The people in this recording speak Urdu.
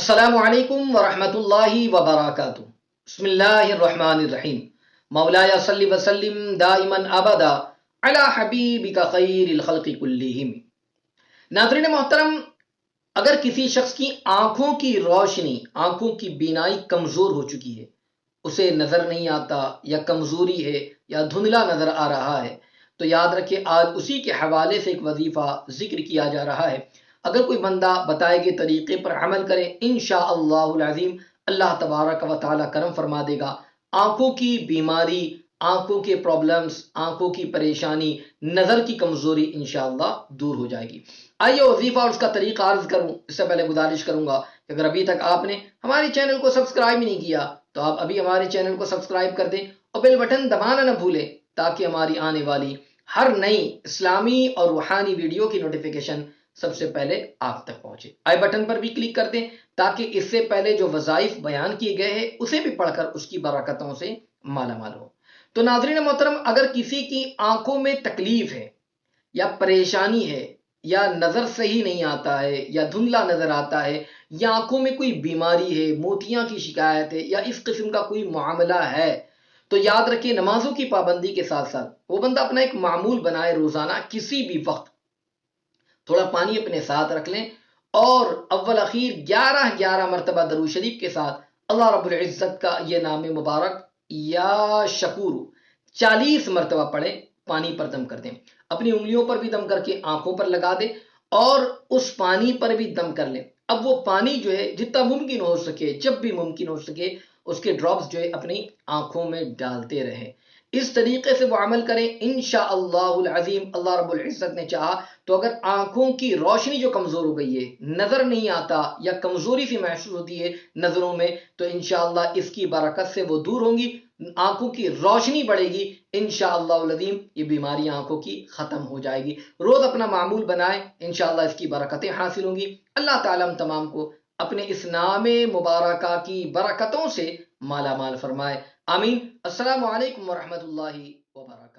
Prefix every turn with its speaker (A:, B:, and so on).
A: السلام علیکم ورحمۃ اللہ وبرکاتہ۔ بسم اللہ الرحمن الرحیم۔ مولایا صلی وسلم دائما ابدا علی حبیبک خیر الخلق کلہم۔ ناظرین محترم، اگر کسی شخص کی آنکھوں کی روشنی، آنکھوں کی بینائی کمزور ہو چکی ہے، اسے نظر نہیں آتا یا کمزوری ہے یا دھندلا نظر آ رہا ہے، تو یاد رکھے آج اسی کے حوالے سے ایک وظیفہ ذکر کیا جا رہا ہے۔ اگر کوئی بندہ بتائے گئے طریقے پر عمل کرے، انشاءاللہ العظیم اللہ تبارک و تعالی کرم فرما دے گا۔ آنکھوں کی بیماری، آنکھوں کے پرابلمز، آنکھوں کی پریشانی، نظر کی کمزوری انشاءاللہ دور ہو جائے گی۔ آئیے وظیفہ اور اس کا طریقہ عرض کروں اس سے پہلے گزارش کروں گا کہ اگر ابھی تک آپ نے ہمارے چینل کو سبسکرائب نہیں کیا تو آپ ابھی ہمارے چینل کو سبسکرائب کر دیں اور بیل بٹن دبانا نہ بھولیں، تاکہ ہماری آنے والی ہر نئی اسلامی اور روحانی ویڈیو کی نوٹیفیکیشن سب سے پہلے آپ تک پہنچے۔ آئی بٹن پر بھی کلک کر دیں تاکہ اس سے پہلے جو وظائف بیان کیے گئے ہیں اسے بھی پڑھ کر اس کی برکتوں سے مالا مال ہو۔ تو ناظرین محترم، اگر کسی کی آنکھوں میں تکلیف ہے یا پریشانی ہے، یا نظر صحیح نہیں آتا ہے، یا دھندلا نظر آتا ہے، یا آنکھوں میں کوئی بیماری ہے، موتیاں کی شکایت ہے، یا اس قسم کا کوئی معاملہ ہے، تو یاد رکھیں نمازوں کی پابندی کے ساتھ ساتھ وہ بندہ اپنا ایک معمول بنائے، روزانہ کسی بھی وقت تھوڑا پانی اپنے ساتھ رکھ لیں اور اول اخیر 11 مرتبہ درود شریف کے ساتھ اللہ رب العزت کا یہ نام مبارک یا شکور 40 مرتبہ پڑھیں، پانی پر دم کر دیں، اپنی انگلیوں پر بھی دم کر کے آنکھوں پر لگا دیں اور اس پانی پر بھی دم کر لیں۔ اب وہ پانی جو ہے جتنا ممکن ہو سکے، جب بھی ممکن ہو سکے، اس کے ڈراپس جو ہے اپنی آنکھوں میں ڈالتے رہیں۔ اس طریقے سے وہ عمل کریں، انشاءاللہ العظیم اللہ رب العزت نے چاہا تو اگر آنکھوں کی روشنی جو کمزور ہو گئی ہے، نظر نہیں آتا یا کمزوری سی محسوس ہوتی ہے نظروں میں، تو انشاءاللہ اس کی برکت سے وہ دور ہوں گی، آنکھوں کی روشنی بڑھے گی، انشاءاللہ العظیم یہ بیماری آنکھوں کی ختم ہو جائے گی۔ روز اپنا معمول بنائیں، انشاءاللہ اس کی برکتیں حاصل ہوں گی۔ اللہ تعالیٰ ہم تمام کو اپنے اس نام مبارکہ کی برکتوں سے مالا مال فرمائے، آمین۔ السلام علیکم ورحمۃ اللہ وبرکاتہ۔